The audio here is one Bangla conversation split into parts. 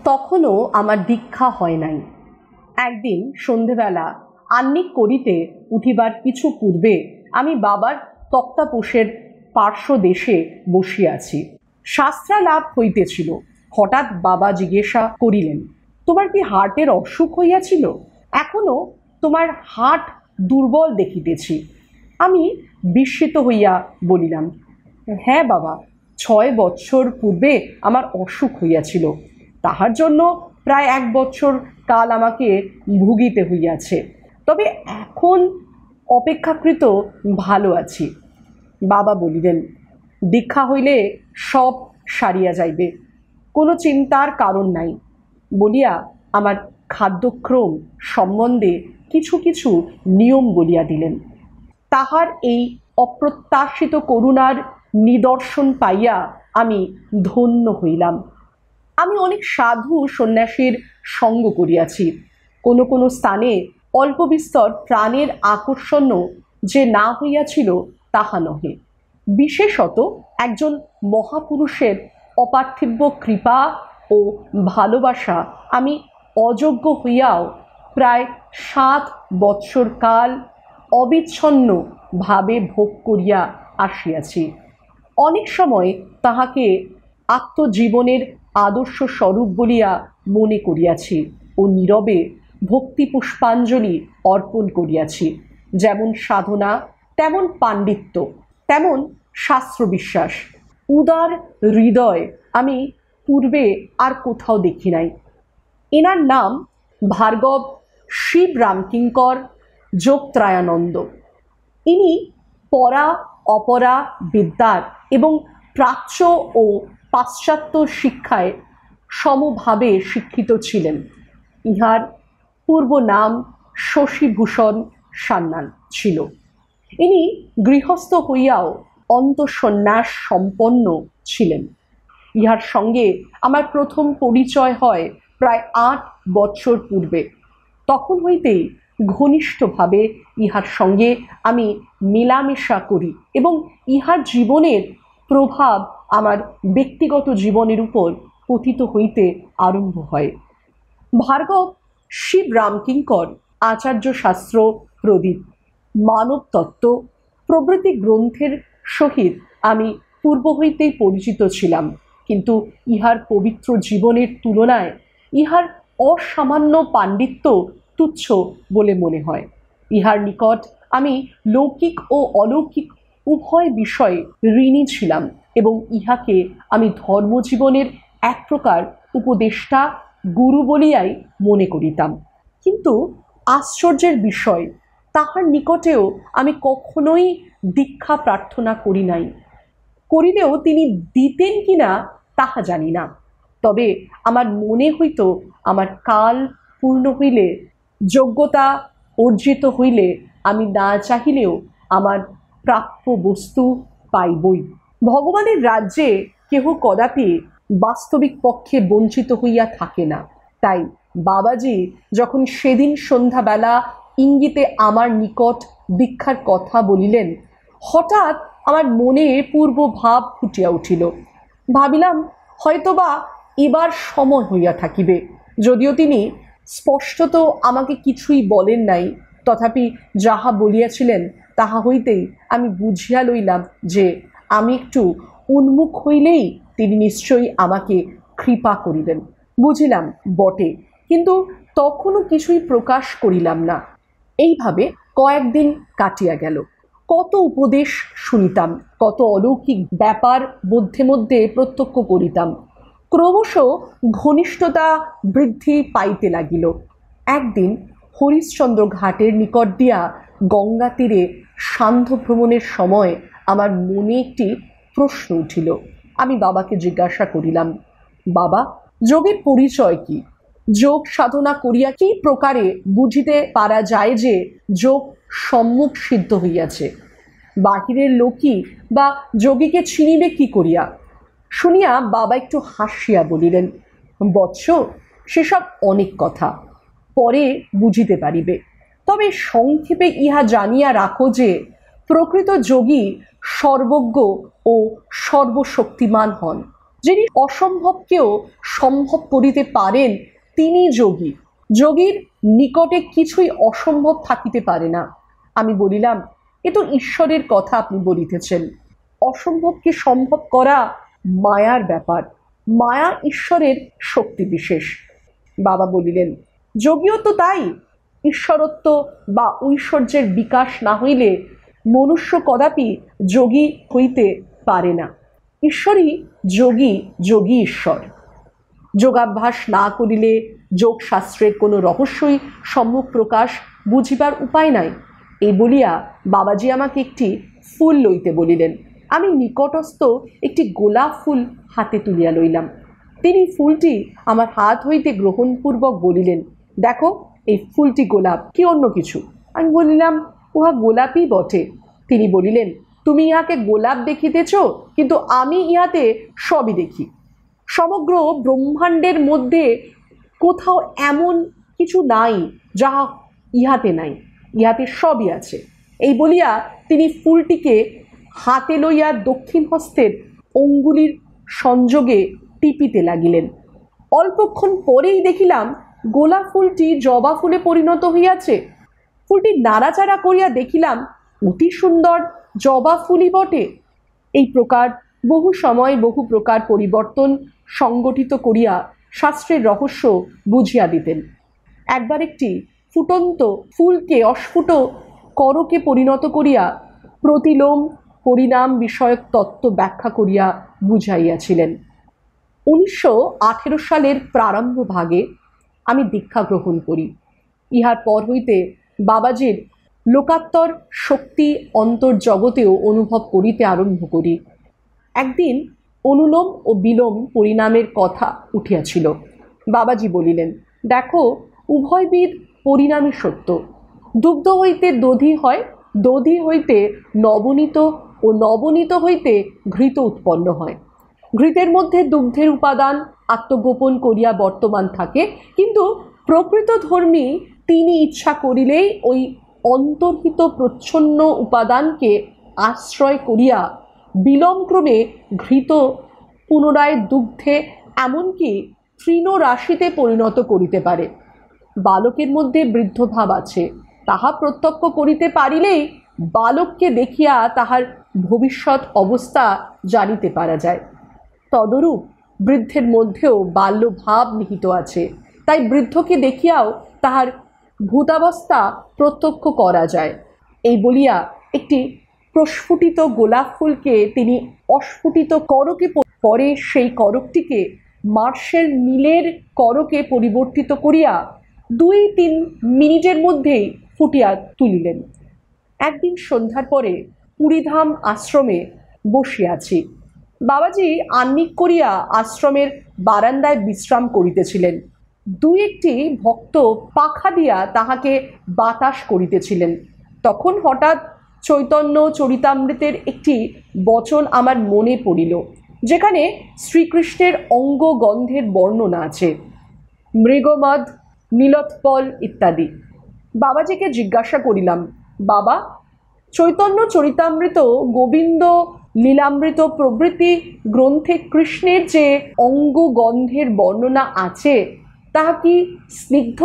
তখনও আমার দীক্ষা হয় নাই। একদিন সন্ধেবেলা আহ্নিক করিতে উঠিবার কিছু পূর্বে আমি বাবার তক্তাপোষের পার্শ্বদেশে বসিয়াছি। শাস্ত্রালাপ হইতেছিল। হঠাৎ বাবা জিজ্ঞাসা করিলেন, তোমার কি হার্টের অসুখ হইয়াছিল? এখনো তোমার হার্ট দুর্বল দেখিতেছি। আমি বিস্মিত হইয়া বলিলাম, হ্যাঁ বাবা, 6 বৎসর পূর্বে আমার অসুখ হইয়াছিল। তাহার জন্য প্রায় 1 বৎসর কাল আমাকে ভুগিতে হইয়াছে। তবে এখন অপেক্ষাকৃত ভালো আছি। বাবা বলিলেন, দীক্ষা হইলে সব সারিয়া যাইবে, কোনো চিন্তার কারণ নাই বলিয়া আমার খাদ্যক্রম সম্বন্ধে কিছু কিছু নিয়ম বলিয়া দিলেন। তাহার এই অপ্রত্যাশিত করুণার নিদর্শন পাইয়া আমি ধন্য হইলাম। আমি অনেক সাধু সন্ন্যাসীর সঙ্গ করিয়াছি। কোনো কোনো স্থানে অল্প বিস্তর প্রাণের আকর্ষণ যে না হইয়াছিল তাহা নহে। বিশেষত একজন মহাপুরুষের অপার্থিব কৃপা ও ভালোবাসা আমি অযোগ্য হইয়াও প্রায় 7 বৎসর কাল অবিচ্ছন্ন ভাবে ভোগ করিয়া আসিয়াছি। অনেক সময় তাহাকে আত্মজীবনের আদর্শ স্বরূপ বলিয়া মনে করিয়াছি ও নীরবে ভক্তি পুষ্পাঞ্জলি অর্পণ করিয়াছি। যেমন সাধনা, তেমন পাণ্ডিত্য, তেমন শাস্ত্রবিশ্বাস, উদার হৃদয় আমি পূর্বে আর কোথাও দেখি নাই। এনার নাম ভার্গব শিব রামকিঙ্কর যোগত্রয়ানন্দ। ইনি পরা অপরা বিদ্যার এবং প্রাচ্য ও পাশ্চাত্য শিক্ষায় সমভাবে শিক্ষিত ছিলেন। ইহার পূর্ব নাম শশীভূষণ সান্যাল ছিল। ইনি গৃহস্থ হইয়াও অন্তঃসন্ন্যাস সম্পন্ন ছিলেন। ইহার সঙ্গে আমার প্রথম পরিচয় হয় প্রায় 8 বৎসর পূর্বে। তখন হইতেই ঘনিষ্ঠভাবে ইহার সঙ্গে আমি মেলামেশা করি এবং ইহার জীবনের প্রভাব আমার ব্যক্তিগত জীবনের উপর পতিত হইতে আরম্ভ হয়। ভার্গব শিব রামকিঙ্কর আচার্য শাস্ত্র, প্রদীপ, মানবতত্ত্ব প্রভৃতি গ্রন্থের সহিত আমি পূর্ব হইতেই পরিচিত ছিলাম, কিন্তু ইহার পবিত্র জীবনের তুলনায় ইহার অসামান্য পাণ্ডিত্য তুচ্ছ বলে মনে হয়। ইহার নিকট আমি লৌকিক ও অলৌকিক উভয় বিষয়ে ঋণী ছিলাম এবং ইহাকে আমি ধর্মজীবনের এক প্রকার উপদেষ্টা গুরু বলিয়াই মনে করিতাম। কিন্তু আশ্চর্যের বিষয়, তাহার নিকটেও আমি কখনোই দীক্ষা প্রার্থনা করি নাই। করিলেও তিনি দিতেন কিনা তাহা জানি না। তবে আমার মনে হইত আমার কাল পূর্ণ হইলে, যোগ্যতা অর্জিত হইলে আমি না চাহিলেও আমার প্রাপ্য বস্তু পাইবই। ভগবানের রাজ্যে কেহ কদাপি বাস্তবিক পক্ষে বঞ্চিত হইয়া থাকে না। তাই বাবাজি যখন সেদিন সন্ধ্যাবেলা ইঙ্গিতে আমার নিকট দীক্ষার কথা বলিলেন, হঠাৎ আমার মনে পূর্ব ভাব ফুটিয়া উঠিল। ভাবিলাম হয়তোবা এবার সময় হইয়া থাকিবে। যদিও তিনি স্পষ্টত আমাকে কিছুই বলেন নাই, তথাপি যাহা বলিয়াছিলেন তাহা হইতেই আমি বুঝিয়া লইলাম যে আমি একটু উন্মুখ হইলেই তিনি নিশ্চয়ই আমাকে কৃপা করিবেন। বুঝিলাম বটে, কিন্তু তখনও কিছুই প্রকাশ করিলাম না। এইভাবে কয়েকদিন কাটিয়া গেল। কত উপদেশ শুনিতাম, কত অলৌকিক ব্যাপার মধ্যে মধ্যে প্রত্যক্ষ করিতাম। ক্রমশ ঘনিষ্ঠতা বৃদ্ধি পাইতে লাগিল। একদিন হরিশ্চন্দ্র ঘাটের নিকট দিয়া গঙ্গা তীরে সান্ধ্য ভ্রমণের সময় আমার মনে একটি প্রশ্ন উঠিল। আমি বাবাকে জিজ্ঞাসা করিলাম, বাবা, যোগের পরিচয় কি? যোগ সাধনা করিয়া কি প্রকারে বুঝিতে পারা যায় যে যোগ সম্মুখ সিদ্ধ হইয়াছে? বাহিরের লোকই বা যোগীকে চিনিবে কি করিয়া? শুনিয়া বাবা একটু হাসিয়া বলিলেন, বৎস, সেসব অনেক কথা, পরে বুঝিতে পারিবে। তবে সংক্ষেপে ইহা জানিয়া রাখো যে প্রকৃত যোগী সর্বজ্ঞ ও সর্বশক্তিমান হন, যিনি অসম্ভবকেও সম্ভব করিতে পারেন তিনি যোগী। যোগীর নিকটে কিছুই অসম্ভব থাকিতে পারে না। আমি বলিলাম, এ তো ঈশ্বরের কথা আপনি বলিতেছেন। অসম্ভবকে সম্ভব করা মায়ার ব্যাপার, মায়া ঈশ্বরের শক্তি বিশেষ। বাবা বলিলেন, যোগীও তো তাই। ঈশ্বরত্ব বা ঐশ্বর্যের বিকাশ না হইলে মনুষ্য কদাপি যোগী হইতে পারে না। ঈশ্বরই যোগী, যোগী ঈশ্বর। যোগাভ্যাস না করিলে যোগশাস্ত্রের কোনো রহস্যই সম্মুখ প্রকাশ বুঝিবার উপায় নাই। এই বলিয়া বাবাজি আমাকে একটি ফুল লইতে বলিলেন। আমি নিকটস্থ একটি গোলাপ ফুল হাতে তুলিয়া লইলাম। তিনি ফুলটি আমার হাত হইতে গ্রহণপূর্বক বলিলেন, দেখো এই ফুলটি গোলাপ, কি অন্য কিছু? আমি বলিলাম, উহা গোলাপই বটে। তিনি বলিলেন, তুমি ইহাকে গোলাপ দেখিতেছ, কিন্তু আমি ইহাতে সবই দেখি। সমগ্র ব্রহ্মাণ্ডের মধ্যে কোথাও এমন কিছু নাই যাহা ইহাতে নাই, ইহাতে সবই আছে। এই বলিয়া তিনি ফুলটিকে হাতে লইয়া দক্ষিণ হস্তের অঙ্গুলির সংযোগে টিপিতে লাগিলেন। অল্পক্ষণ পরেই দেখিলাম গোলাপ ফুলটি জবা ফুলে পরিণত হইয়াছে। ফুলটি নাড়াচাড়া করিয়া দেখিলাম অতি সুন্দর জবা ফুলই বটে। এই প্রকার বহু সময় বহু প্রকার পরিবর্তন সংগঠিত করিয়া শাস্ত্রের রহস্য বুঝিয়া দিতেন। একবার একটি ফুটন্ত ফুলকে অস্ফুট করকে পরিণত করিয়া প্রতিলোম পরিণাম বিষয়ক তত্ত্ব ব্যাখ্যা করিয়া বুঝাইয়াছিলেন। 1918 সালের প্রারম্ভ ভাগে আমি দীক্ষা গ্রহণ করি। ইহার পর হইতে বাবাজির লোকাত্তর শক্তি অন্তর্জগতেও অনুভব করিতে আরম্ভ করি। একদিন অনুলোম ও বিলোম পরিণামের কথা উঠিয়াছিল। বাবাজি বলিলেন, দেখো উভয়বিধ পরিণামই সত্য। দুগ্ধ হইতে দধি হয়, দধি হইতে নবনীত ও নবনীত হইতে ঘৃত উৎপন্ন হয়। ঘৃতের মধ্যে দুগ্ধের উপাদান আত্মগোপন করিয়া বর্তমান থাকে, কিন্তু প্রকৃত ধর্মী তিনি ইচ্ছা করিলেই ওই অন্তর্হিত প্রচ্ছন্ন উপাদানকে আশ্রয় করিয়া বিলম্ক্রমে ঘৃত পুনরায় দুগ্ধে এমনকি তৃণরাশিতে পরিণত করিতে পারে। বালকের মধ্যে বৃদ্ধভাব আছে, তাহা প্রত্যক্ষ করিতে পারিলেই বালককে দেখিয়া তাহার ভবিষ্যৎ অবস্থা জানিতে পারা যায়। তদরূপ বৃদ্ধের মধ্যেও বাল্যভাব নিহিত আছে, তাই বৃদ্ধকে দেখিয়াও তাহার ভূতাবস্থা প্রত্যক্ষ করা যায়। এই বলিয়া একটি প্রস্ফুটিত গোলাপ ফুলকে তিনি অস্ফুটিত করকে পরে সেই করকটিকে মার্শেল নীলের করকে পরিবর্তিত করিয়া 2-3 মিনিটের মধ্যেই ফুটিয়া তুলিলেন। একদিন সন্ধ্যার পরে পুরীধাম আশ্রমে বসিয়াছি। বাবাজি আহ্নিক করিয়া আশ্রমের বারান্দায় বিশ্রাম করিতেছিলেন। 2-1টি ভক্ত পাখা দিয়া তাহাকে বাতাস করিতেছিলেন। তখন হঠাৎ চৈতন্য চরিতামৃতের একটি বচন আমার মনে পড়িল, যেখানে শ্রীকৃষ্ণের অঙ্গ গন্ধের বর্ণনা আছে, মৃগমদ, নীলোৎপল ইত্যাদি। বাবাজিকে জিজ্ঞাসা করিলাম, বাবা, চৈতন্য চরিতামৃত, গোবিন্দ লীলামৃত প্রভৃতি গ্রন্থে কৃষ্ণের যে অঙ্গ গন্ধের বর্ণনা আছে তাহা কি স্নিগ্ধ?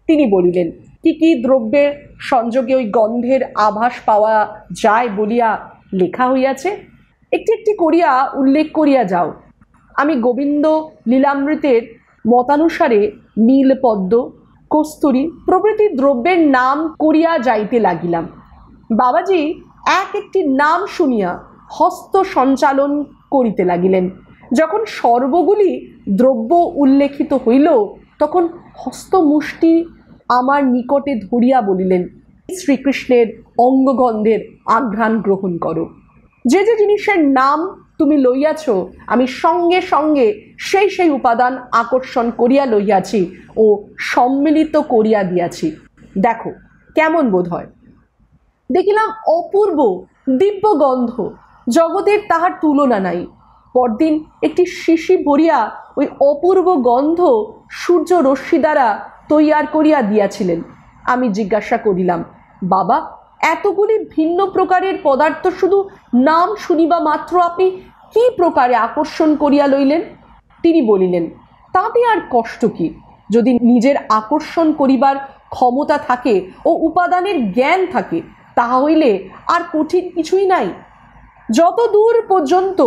তিনি বলিলেন, কি কি দ্রব্যের সংযোগে ওই গন্ধের আভাস পাওয়া যায় বলিয়া লেখা হইয়াছে, একটি একটি করিয়া উল্লেখ করিয়া যাও। আমি গোবিন্দ লীলামৃতের মতানুসারে নীলপদ্ম, কস্তুরী প্রভৃতি দ্রব্যের নাম করিয়া যাইতে লাগিলাম। বাবাজি এক একটি নাম শুনিয়া হস্ত সঞ্চালন করিতে লাগিলেন। যখন সর্বগুলি দ্রব্য উল্লেখিত হইল, তখন হস্তমুষ্টি আমার নিকটে ধরিয়া বলিলেন, শ্রীকৃষ্ণের অঙ্গগন্ধের আঘ্রাণ গ্রহণ করো। যে যে জিনিসের নাম তুমি লইয়াছ, আমি সঙ্গে সঙ্গে সেই সেই উপাদান আকর্ষণ করিয়া লইয়াছি ও সম্মিলিত করিয়া দিয়াছি। দেখো কেমন বোধ হয়। দেখিলাম অপূর্ব দিব্য গন্ধ, জগতের তাহার তুলনা নাই। পরদিন একটি শিশি ভরিয়া ওই অপূর্ব গন্ধ সূর্য রশ্মি দ্বারা তৈয়ার করিয়া দিয়াছিলেন। আমি জিজ্ঞাসা করিলাম, বাবা, এতগুলি ভিন্ন প্রকারের পদার্থ শুধু নাম শুনিবা মাত্র আপনি কি প্রকারে আকর্ষণ করিয়া লইলেন? তিনি বলিলেন, তাতে আর কষ্ট কি? যদি নিজের আকর্ষণ করিবার ক্ষমতা থাকে ও উপাদানের জ্ঞান থাকে, তাহা হইলে আর কঠিন কিছুই নাই। যত দূর পর্যন্ত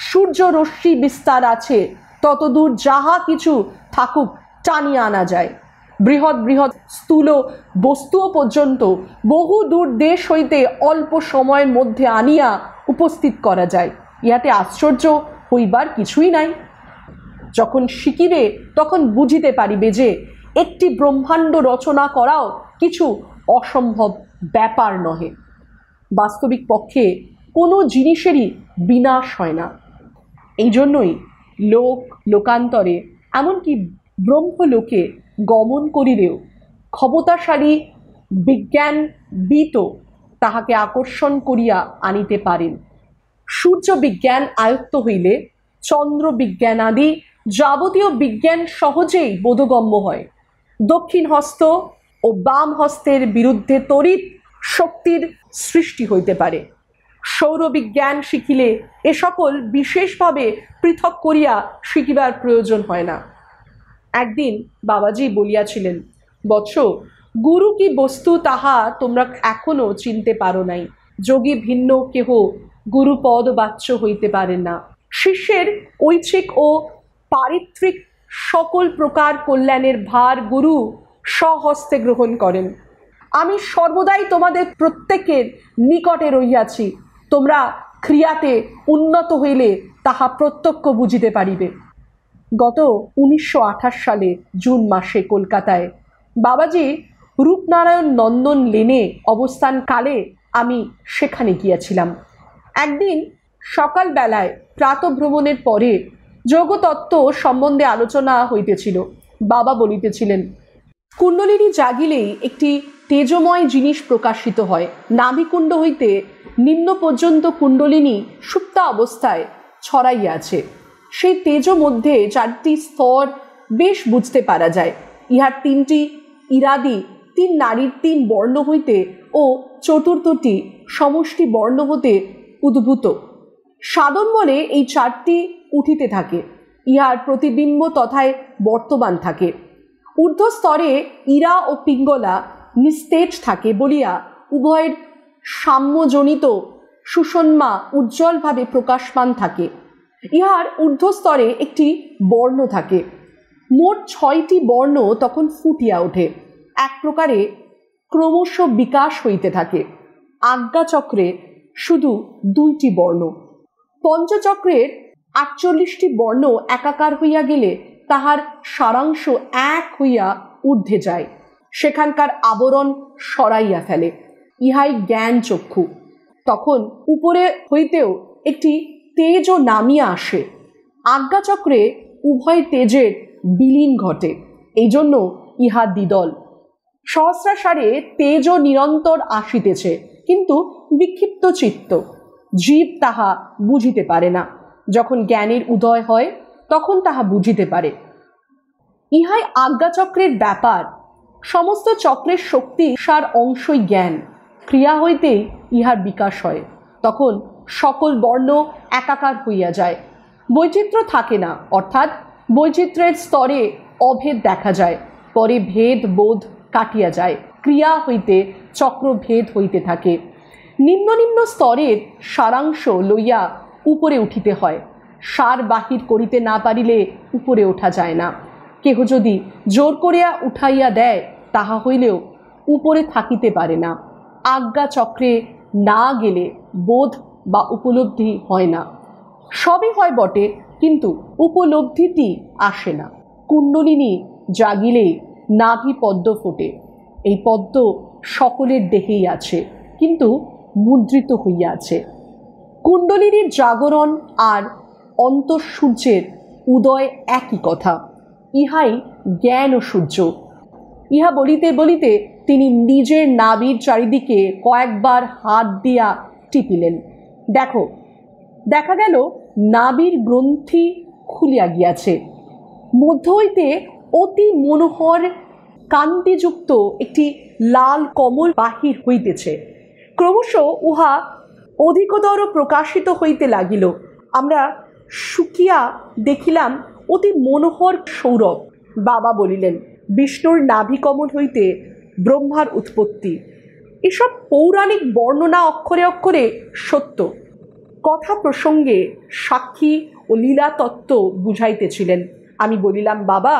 সূর্য রশ্মি বিস্তার আছে, তত দূর যাহা কিছু থাকুক টানিয়া আনা যায়। বৃহৎ বৃহৎ স্থূল বস্তুও পর্যন্ত বহু দূর দেশ হইতে অল্প সময়ের মধ্যে আনিয়া উপস্থিত করা যায়। ইহাতে আশ্চর্য হইবার কিছুই নাই। যখন শিখিবে তখন বুঝিতে পারিবে যে একটি ব্রহ্মাণ্ড রচনা করাও কিছু অসম্ভব ব্যাপার নহে। বাস্তবিক পক্ষে কোনো জিনিসেরই বিনাশ হয় না। এই জন্যই লোকান্তরে এমনকি ব্রহ্মলোকে গমন করিলেও ক্ষমতাশালী বিজ্ঞানবিদ তাহাকে আকর্ষণ করিয়া আনিতে পারেন। সূর্য বিজ্ঞান আয়ত্ত হইলে চন্দ্র বিজ্ঞানাদি যাবতীয় বিজ্ঞান সহজেই বোধগম্য হয়। দক্ষিণ হস্ত ও বাম হস্তের বিরুদ্ধে তড়িৎ শক্তির সৃষ্টি হইতে পারে। সৌরবিজ্ঞান শিখিলে এ সকল বিশেষভাবে পৃথক করিয়া শিখিবার প্রয়োজন হয় না। একদিন বাবাজি বলিয়াছিলেন, বৎস, গুরু কি বস্তু তাহা তোমরা এখনো চিনতে পারো নাই। যোগী ভিন্ন কেহ গুরুপদ বাচ্য হইতে পারেন না। শিষ্যের ঐচ্ছিক ও পারিত্রিক সকল প্রকার কল্যাণের ভার গুরু স্বহস্তে গ্রহণ করেন। আমি সর্বদাই তোমাদের প্রত্যেকের নিকটে রহিয়াছি। তোমরা ক্রিয়াতে উন্নত হইলে তাহা প্রত্যক্ষ বুঝিতে পারিবে। গত 1928 সালে জুন মাসে কলকাতায় বাবাজি রূপনারায়ণ নন্দন লেনে অবস্থানকালে আমি সেখানে গিয়াছিলাম। একদিন সকালবেলায় প্রাতঃভ্রমণের পরে যোগতত্ত্ব সম্বন্ধে আলোচনা হইতেছিল। বাবা বলিতেছিলেন, কুণ্ডলিনী জাগিলেই একটি তেজময় জিনিস প্রকাশিত হয়। নাভিকুণ্ড হইতে নিম্ন পর্যন্ত কুণ্ডলিনী সুপ্তা অবস্থায় ছড়াইয়া আছে। সেই তেজ মধ্যে 4টি স্তর বেশ বুঝতে পারা যায়। ইহার 3টি ইরাদি 3 নারীর 3 বর্ণ হইতে ও 4টি সমষ্টি বর্ণ হতে উদ্ভূত। সাধন বলে এই 4টি উঠিতে থাকে। ইহার প্রতিবিম্ব তথায় বর্তমান থাকে। ঊর্ধ্ব স্তরে ইরা ও পিঙ্গলা নিস্তেজ থাকে বলিয়া উভয়ের সাম্যজনিত সুষন্মা উজ্জ্বলভাবে প্রকাশমান থাকে। ইহার ঊর্ধ্বস্তরে একটি বর্ণ থাকে। মোট 6টি বর্ণ তখন ফুটিয়া ওঠে। এক প্রকারে ক্রমশ বিকাশ হইতে থাকে। আজ্ঞাচক্রে শুধু 2টি বর্ণ। পঞ্চচক্রের 48টি বর্ণ একাকার হইয়া গেলে তাহার সারাংশ এক হইয়া ঊর্ধ্বে যায়, সেখানকার আবরণ সরাইয়া ফেলে। ইহাই জ্ঞান চক্ষু। তখন উপরে হইতেও একটি তেজও নামিয়া আসে। আজ্ঞাচক্রে উভয় তেজের বিলীন ঘটে, এই জন্য ইহা দ্বিদল। সহস্রাসারে তেজও নিরন্তর আসিতেছে, কিন্তু বিক্ষিপ্ত চিত্ত, জীব তাহা বুঝিতে পারে না। যখন জ্ঞানের উদয় হয় তখন তাহা বুঝিতে পারে। ইহাই আজ্ঞাচক্রের ব্যাপার। সমস্ত চক্রের শক্তি সার অংশই জ্ঞান। ক্রিয়া হইতেই ইহার বিকাশ হয়। তখন সকল বর্ণ একাকার হইয়া যায়, বৈচিত্র্য থাকে না। অর্থাৎ বৈচিত্র্যের স্তরে অভেদ দেখা যায়, পরে ভেদ বোধ কাটিয়া যায়। ক্রিয়া হইতে চক্রভেদ হইতে থাকে। নিম্ন নিম্ন স্তরের সারাংশ লইয়া উপরে উঠিতে হয়। সার বাহির করিতে না পারিলে উপরে ওঠা যায় না। কেহ যদি জোর করিয়া উঠাইয়া দেয় তাহা হইলেও উপরে থাকিতে পারে না। আজ্ঞা চক্রে না গেলে বোধ বা উপলব্ধি হয় না। সবই হয় বটে, কিন্তু উপলব্ধিটি আসে না। কুণ্ডলিনী জাগিলেই নাভি পদ্ম ফোটে। এই পদ্ম সকলের দেহেই আছে, কিন্তু মুদ্রিত হইয়া আছে। কুণ্ডলিনীর জাগরণ আর অন্তঃসূর্যের উদয় একই কথা। ইহাই জ্ঞান ও সূর্য। ইহা বলিতে বলিতে তিনি নিজের নাভির চারিদিকে কয়েকবার হাত দিয়া টিপিলেন। দেখো, দেখা গেল নাভির গ্রন্থি খুলিয়া গিয়াছে। মধ্য হইতে অতি মনোহর কান্তিযুক্ত একটি লাল কমল বাহির হইতেছে। ক্রমশ উহা অধিকতর প্রকাশিত হইতে লাগিল। আমরা শুকিয়া দেখিলাম অতি মনোহর সৌরভ। বাবা বলিলেন, বিষ্ণুর নাভিকমল হইতে ব্রহ্মার উৎপত্তি, এসব পৌরাণিক বর্ণনা অক্ষরে অক্ষরে সত্য। কথা প্রসঙ্গে সাক্ষী ও লীলা তত্ত্ব বুঝাইতেছিলেন। আমি বলিলাম, বাবা,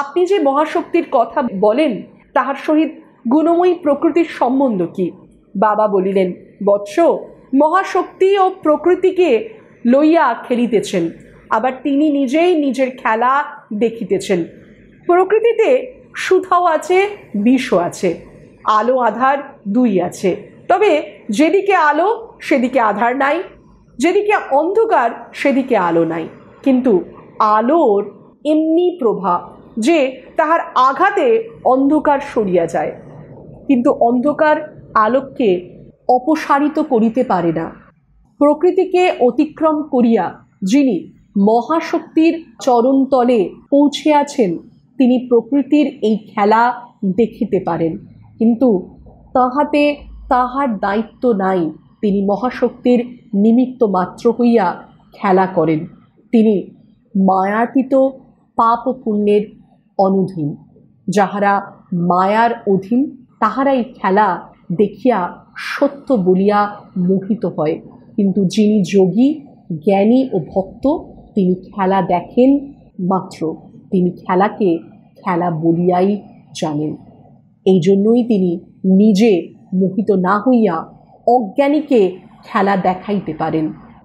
আপনি যে মহাশক্তির কথা বলেন তাহার সহিত গুণময়ী প্রকৃতির সম্বন্ধ কি? বাবা বলিলেন, বৎস, মহাশক্তি ও প্রকৃতিকে লইয়া খেলিতেছেন, আবার তিনি নিজেই নিজের খেলা দেখিতেছেন। প্রকৃতিতে সুধাও আছে, বিষও আছে, আলো আধার দুই আছে। তবে যেদিকে আলো সেদিকে আধার নাই, যেদিকে অন্ধকার সেদিকে আলো নাই। কিন্তু আলোর এমনি প্রভাব যে তাহার আঘাতে অন্ধকার সরিয়া যায়, কিন্তু অন্ধকার আলোককে অপসারিত করিতে পারে না। প্রকৃতিকে অতিক্রম করিয়া যিনি মহাশক্তির চরণতলে পৌঁছিয়াছেন তিনি প্রকৃতির এই খেলা দেখিতে পারেন, কিন্তু তাহাতে তাহার দায়িত্ব নাই। তিনি মহাশক্তির নিমিত্ত মাত্র হইয়া খেলা করেন। তিনি মায়াতীত পাপ ও পুণ্যের অনুধীন। যাহারা মায়ার অধীন তাহারা এই খেলা দেখিয়া সত্য বলিয়া মোহিত হয়, কিন্তু যিনি যোগী, জ্ঞানী ও ভক্ত তিনি খেলা দেখেন মাত্র, তিনি খেলাকে খেলা বলিয়াই জানেন। এই জন্যই তিনি নিজে মোহিত না হইয়া অজ্ঞানীকে খেলা দেখাইতে পারেন।